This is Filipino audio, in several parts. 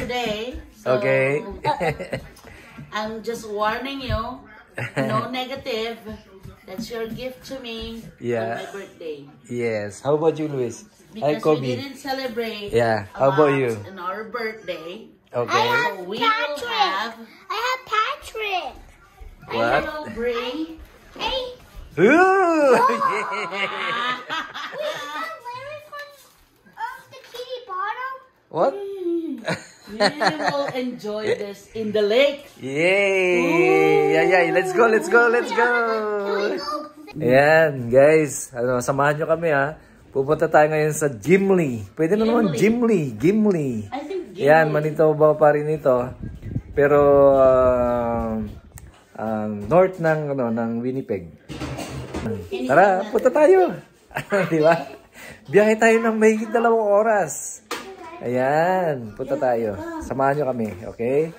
today. So, Okay. I'm just warning you, no negative. That's your gift to me on my birthday. Yes. How about you, Luis? Hi, Because Kobe. we didn't celebrate How about you? on our birthday. Okay. So we will have... I have Patrick. What? I will bring... Hey. Ooh! The kitty bottom. What? We will enjoy this in the lake. Yay! Yeah. Let's go. Ayan, guys. Samahan nyo kami, ha. Pupunta tayo ngayon sa Gimli. Pwede na naman Gimli. I think Gimli. Ayan, Manitoba pa rin ito. Pero, north ng Winnipeg. Tara, punta tayo. Di ba? Biyahe tayo ng mahigit 2 oras. Ayan, punta tayo. Samahan nyo kami, okay?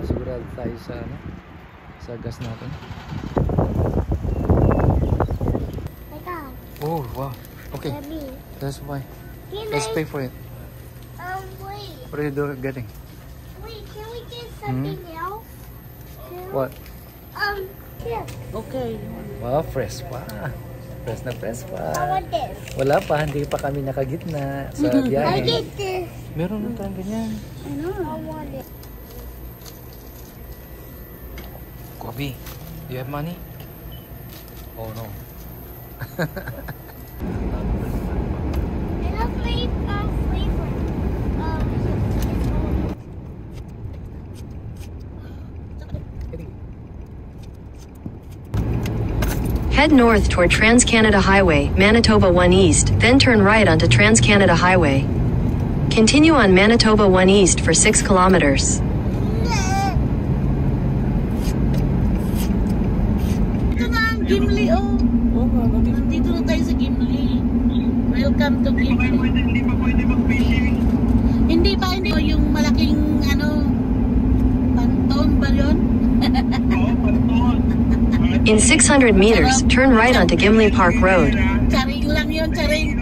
Sigurado tayo sa gas natin. Oh, wow. Okay. That's why. Let's pay for it. Wait. What are you getting? Wait, can we get something else? What? Here. Okay. Wow, fresh pa. Fresh na fresh pa. I want this. Wala pa, hindi pa kami nakagitna sa I biyahe. get this. Meron na tayong ganyan. I know. I want it. Kobe, do you have money? Oh no. I love flavor. Head north toward Trans-Canada Highway, Manitoba 1 East, then turn right onto Trans-Canada Highway. Continue on Manitoba 1 East for 6 kilometers. Ito na ang Gimli, oh. Nandito na tayo sa Gimli. Welcome to Gimli. Hindi pa pwede mag-fishing. Hindi pa. Yung malaking, panton ba yun? Oo, panton. In 600 meters, turn right onto Gimli Park Road. Charing lang yun, charing.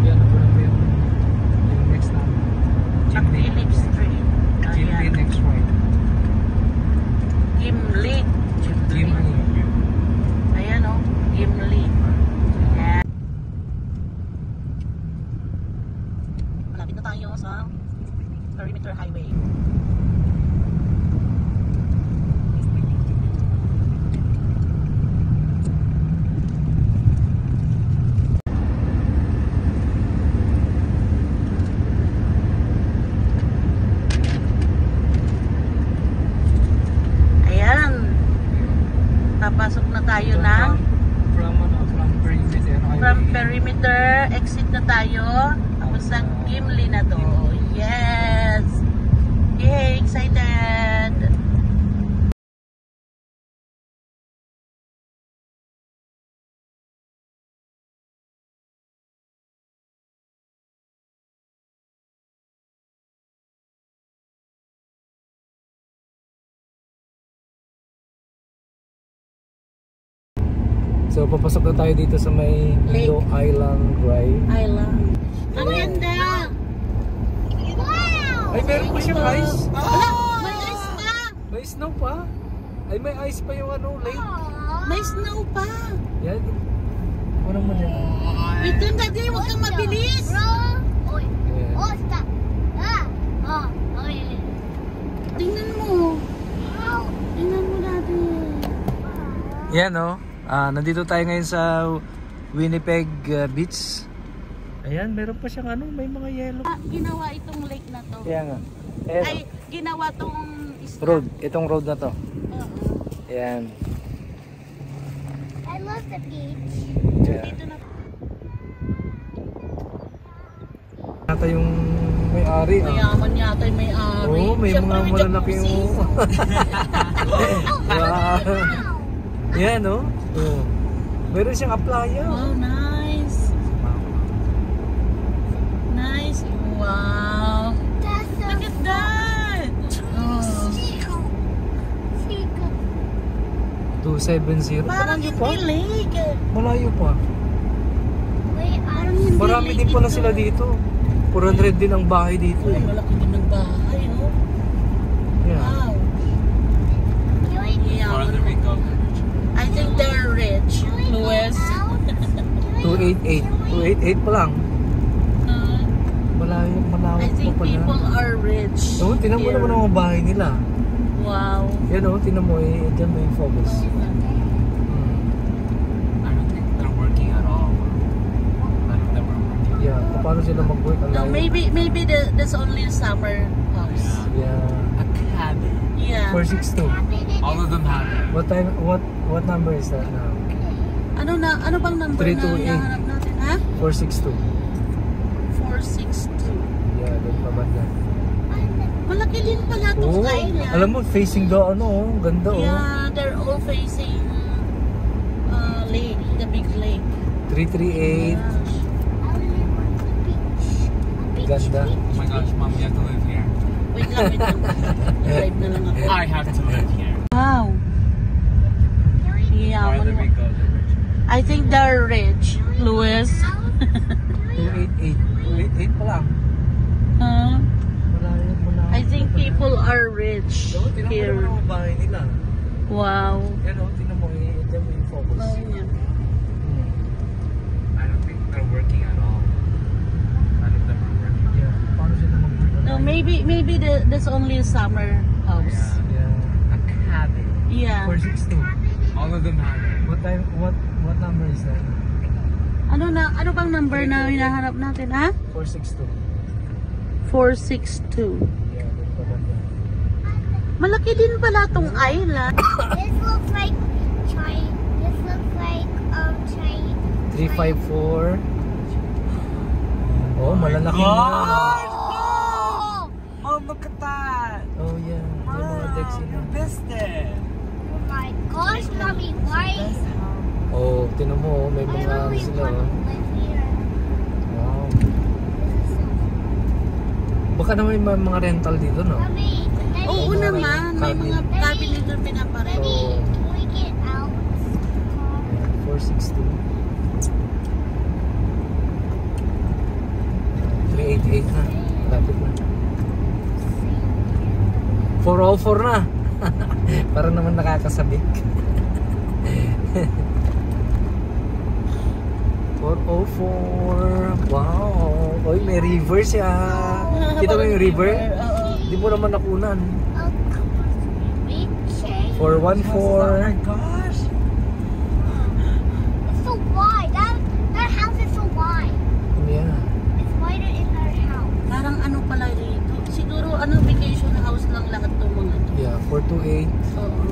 Yan na po na yung next na. Philip Street. Gimli next right. Gimli. Gimli. Ayan, oh. Gimli. Ayan. Malapit na tayo sa Perimeter Highway. Papasok na tayo ng from Perimeter, exit na tayo tapos sa Gimli na to. Yes! Yay! Excited! So, papasok na tayo dito sa may Blue Island Drive. Island. Ang ganda! Wow! Ay, meron pa siyang ice. May ice pa! May snow pa. Ay, may ice pa yung lake. May snow pa! Yan. Ano mo dyan? Wait lang, Daddy! Huwag kang mabilis! Yeah. Oh, stop. Tingnan mo! Tingnan mo, Daddy! Yan, no? Nandito tayo ngayon sa Winnipeg Beach. Ayan, meron pa siyang may mga yellow. Ginawa itong lake na to. Kaya nga. Ayan, Ay, ginawa tong road. Itong road na to. Ayan. I love the beach. Yeah. Dito na. Ata yung may may-ari. Mayaman yata yung may-ari. Oo, may Siyempre, mga may malalaking... jacuzzi. Wow. Yan, no? Oh. Meron siyang applaya. Wow, nice. Nice. Wow. Look at that. Oh. 270. Parang Malayo hindi pa. lake. Malayo pa. Parang hindi Marami lake din pala ito. sila dito. 400 din ang bahay dito Uy, eh. malaki din ng bahay, no? Yeah. Wow. Farther we Yeah. go. I think they're rich, Louis. 288. 288 pa lang. Malayo, I malawak pa think pala. people are rich. Oo, tinan mo here. naman ang mga bahay nila. Wow. Yan o, tinan mo eh. Diyan may focus. I don't think they're working at all. None of them are working. Yeah, paano sila mag-work? Ang No, layo. maybe that's only summer house. Yeah. A cabin. Yeah. 462. All of them have it. What time, what number is that now? Ano bang number 328. na hinahanap natin, ha? 462. 462. Yeah, doon pa banda. Malaki din pala itong Oo, island. alam mo, facing the ano, oh, ganda oh. Yeah, they're all facing lake, the big lake. 338. Ganda. Oh my gosh, Mom, you have to live here. Wait lang. Live na lang ako. I have to live here. Wow. Yeah, Farther we go, the richer. I think they're rich, Louis. 288. 288 pa lang. Huh? Malayo. I think people are rich Oo, tinan mo here. naman ang bahay nila. Wow. Yan o, tinan mo eh. Diyan mo yung focus. Oh, yeah. I don't think they're working at all. None of them are working. Yeah, paano sila mag-work? No, maybe that's only a summer house. Yeah. A cabin. Yeah. 462. All of them have it. What number is that? Ano bang number na hinahanap natin, ha? 462. 462. Yeah, doon pa banda. Malaki din pala tong island. This looks like China. This looks like China. 354. Oh, malalaki na. Oh, look at that! Oh, yeah. Yung mga decks You yun. missed it! Oh my gosh, mommy, why? Oh, tinan mo, oh, may I mga really sila. want to Oh. live here. Wow. This is so Baka naman may mga rental dito, no? Mommy, Daddy, Oo naman, may mga Cabin. cabin dito pinaparent. Daddy, Oh. can we get out? 460. 388 na. Malapit na. 404 na. Para naman nakakasabik. 404. Wow. Oy, may river siya. Kita mo yung river? Oo. Di mo naman nakunan. Oh, come on. We change. 414. Gosh! It's so wide. That house is so wide. Yeah. It's wider in our house. Parang ano pala dito. Siguro vacation house lang lahat to mga to. Yeah, 428. Oo.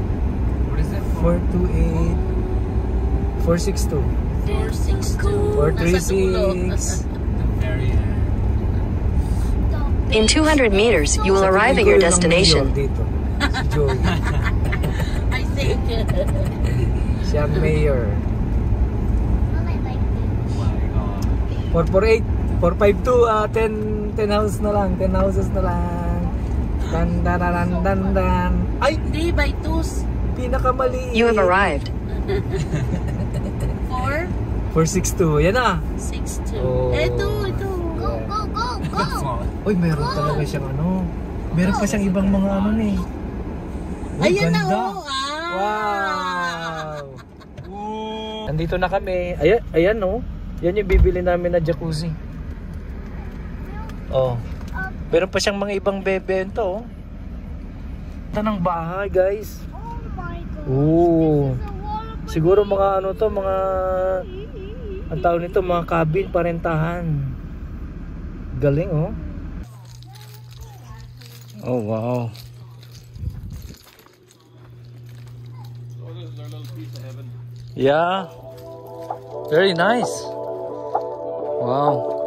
What is it? 428. 462. 462. 436. The very end. In 200 meters, you will arrive at your destination. Dito. Si Joey. I think. Siya ang mayor. Well, I like this. Oh my god. 448. 452. 10 house na lang. 10 houses na lang. Dan. Ay! Hindi, by twos. Pinakamali. You have arrived. 462. Yan na. 462. Oh. Ito. Go, go, go, go. Small. Uy, meron talaga siyang ano. Meron pa siyang ibang mga ano eh. Uy, Ayan na, ganda. oh. Wow! Ooh. Nandito na kami. Ayan no. Yan yung bibili namin na jacuzzi. Oh. Meron pa siyang mga ibang bebento. Oh. Ito ng bahay, guys. Oh my god. Oo. This is a water. Siguro mga ano to, mga ang tawag nito, mga cabin parentahan. Galing oh. Oh wow. Yeah. Very nice. Wow.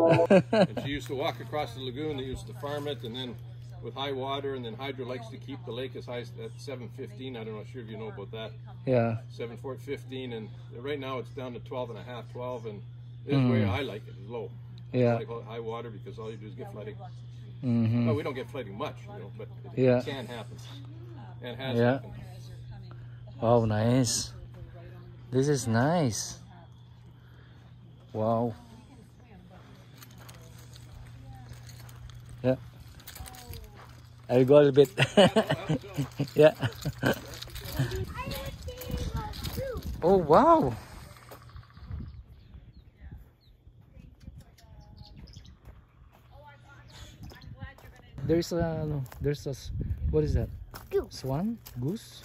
And she used to walk across the lagoon. They used to farm it, and then with high water, and then Hydro likes to keep the lake as high as at 715. I don't know, sure if you know about that. Yeah. 715, and right now it's down to 12 and a half, 12, and this is where I like it. It's low. Yeah. I like high water because all you do is get flooding. Mm-hmm. No, we don't get flooding much, you know, but it Yeah. can happen, and has Yeah. happened. Wow, nice. This is nice. Wow. Yeah. I'll go a little bit. Yeah. Oh, wow. There's a, no, there's a, what is that? Goose. Swan? Goose?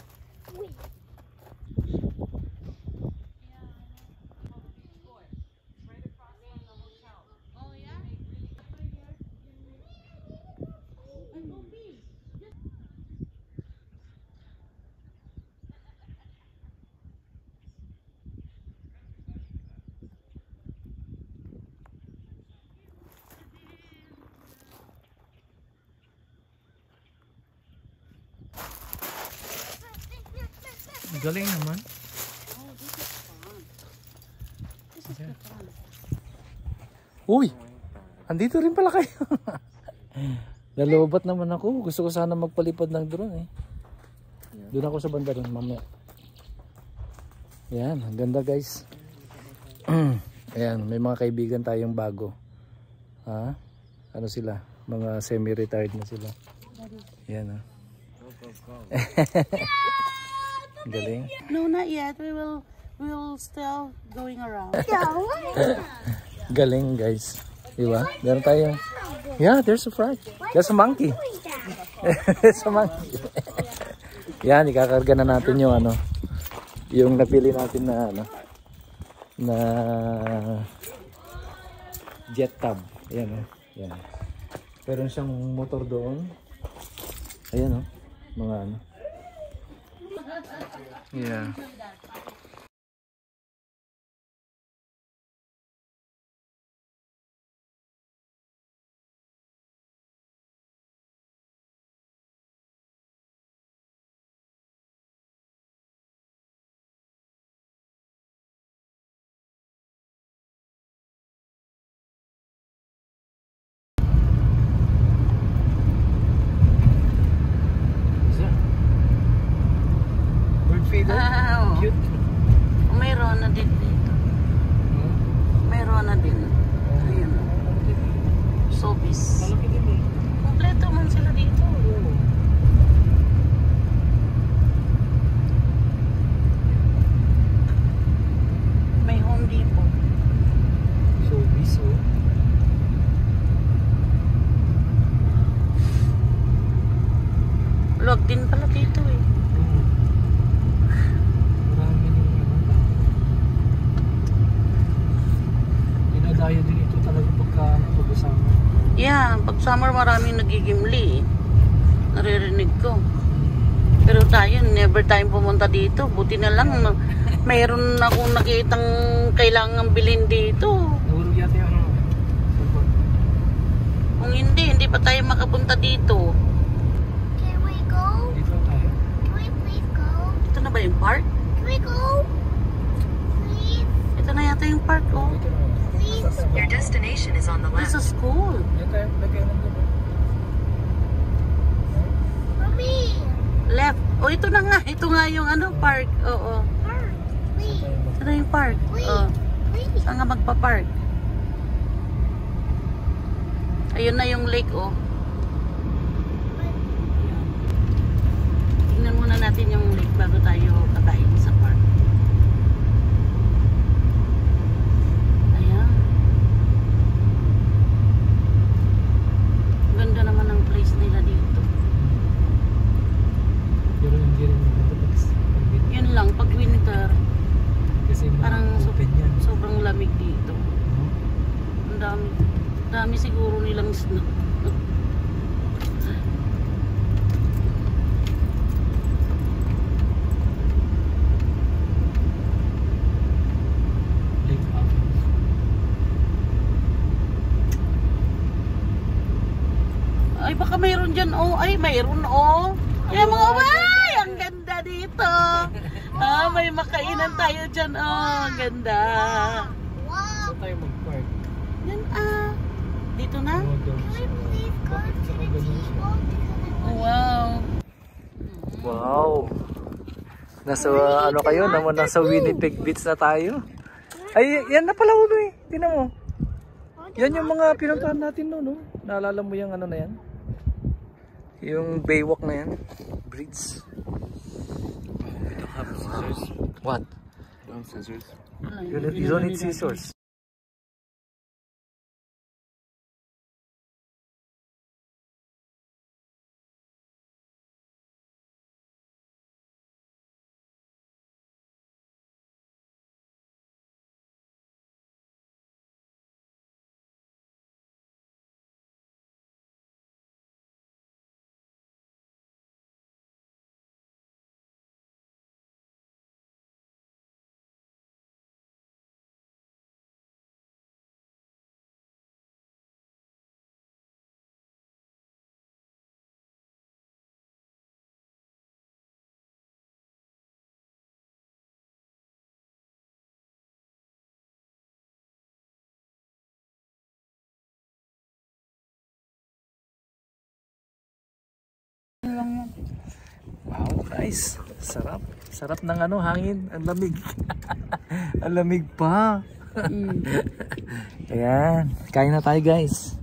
Galing naman. Uy! Andito rin pala kayo. Nalobat naman ako. Gusto ko sana magpalipad ng drone eh. Doon ako sa banda rin mamaya. Yan, ang ganda guys. Ayan, may mga kaibigan tayong bago. Ha? Ano sila? Mga semi-retired na sila. Yan ha. Galing. No, not yet. We'll still going around. Galing guys. Diba? Meron tayo. Yeah, there's a frog. There's a monkey. There's a monkey. Yan, ikakarga na natin yung ano. Yung napili natin na ano. Na jet tub. Ayan o. Yan. Meron siyang motor doon. Ayan o. Mga ano. Yeah. Wow. Cute. Mayroon na din dito. Mayroon na din. Ayun. Sobis. Kompleto man sila dito. May Home Depot. So biso. Log din pala dito eh. Marami nang dinadayo din ito talaga pagka pag-usama. Yeah, pag summer maraming nagigimli eh. Naririnig ko. Pero tayo, never tayong pumunta dito. Buti na lang, mayroon akong nakitang kailangan bilhin dito. Nahulog yata yung ano. Kung hindi pa tayo makapunta dito. Can we go? Dito tayo. Can we please go? Ito na ba yung park? Can we go? Please? Ito na yata yung park, oh. Dito na. Please? Your destination is on the This left. is school. Dito tayo. Lagyan ng gabi. Mommy! Left. Oh, ito na nga. Ito nga yung ano, park. Oo. Park! Please! Ito na yung park. Oh. Please! Saan nga magpa-park? Ayun na yung lake, oh. Tingnan muna natin yung lake bago tayo kakain sa park. Ayan. Ganda naman ang place nila dito. Pero hindi rin maganda pag Yun lang, pag winter, kasi parang open yan. sobrang lamig dito. Ang dami siguro nilang snow. Lake Avenue. dyan, oh. Ay, mayroon, oh. Kaya mga bay, ang ganda dito. May makainan tayo dyan, oh. Ang ganda. Saan tayo mag-park? Yan, dito na? Please go to the table because Wow. Wow. Nasa ano kayo? Naman nasa Winnipeg Beach na tayo. Ay, yan na pala ulo eh. Tingnan mo. Yan yung mga pinuntahan natin noon, no? Naalala mo yung ano na yan? Yung Baywalk na yan. Bridge. We don't have scissors. What? We don't have scissors. You don't need scissors. Wow, nice. Sarap. Sarap ng ano, hangin. Ang lamig. Ang lamig pa. Ayan. Kain na tayo, guys.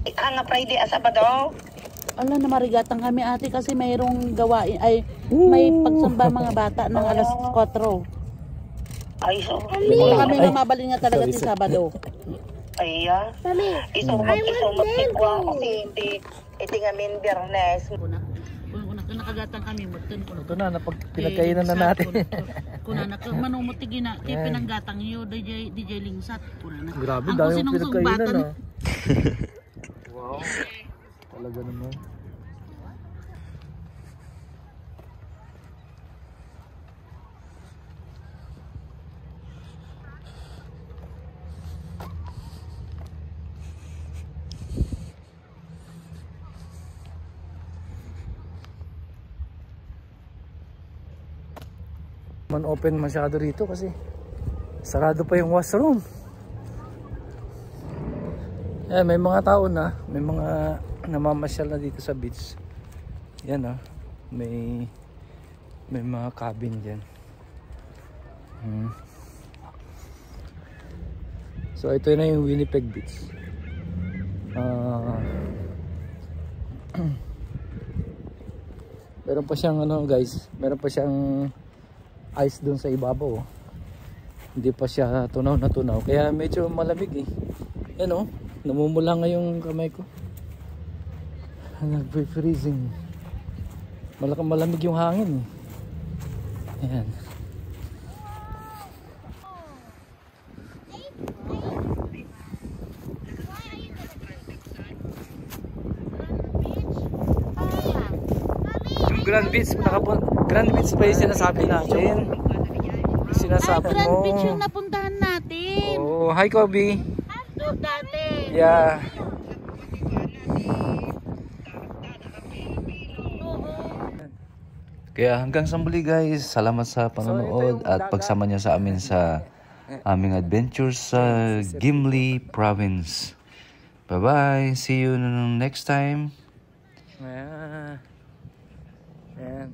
Nga Friday, Sabado. Ala, namarigatang kami ate kasi mayroong gawain, ay may pagsamba mga bata ng alas 4. Ay, so. Wala kami mamabalin nga talaga si Sabado. Ay, isumot ko kasi iti nga min Biyernes. Nakagatang kami, magtin ko. Ito na, pinagkainan na natin. Kuna na manumuti gina, ti pinanggatang iyo DJ Lingsat. Kuna na. Grabe, Ang dami kusinong yung pinagkainan, sumbatan. Wow. Talaga naman. Man open masyado rito kasi sarado pa yung washroom. Eh, may mga tao na, may mga namamasyal na dito sa beach. Yan may mga cabin diyan. So ito na yung Winnipeg Beach. Meron pa siyang guys, meron pa siyang ice doon sa ibabaw. Hindi pa siya tunaw na tunaw. Kaya medyo malamig eh. Yan namumula nga yung kamay ko. Nag-freezing. Malamig yung hangin eh. Ayan. Grand Beach, Grand Beach pa yung sinasabi natin. Sinasabi Grand mo. Beach yung napuntahan natin. Oh, hi Kobe. Dati. Yeah. Kaya hanggang sa muli guys, salamat sa panonood at pagsama niyo sa amin sa aming adventures sa Gimli Province. Bye bye, see you next time. Yeah.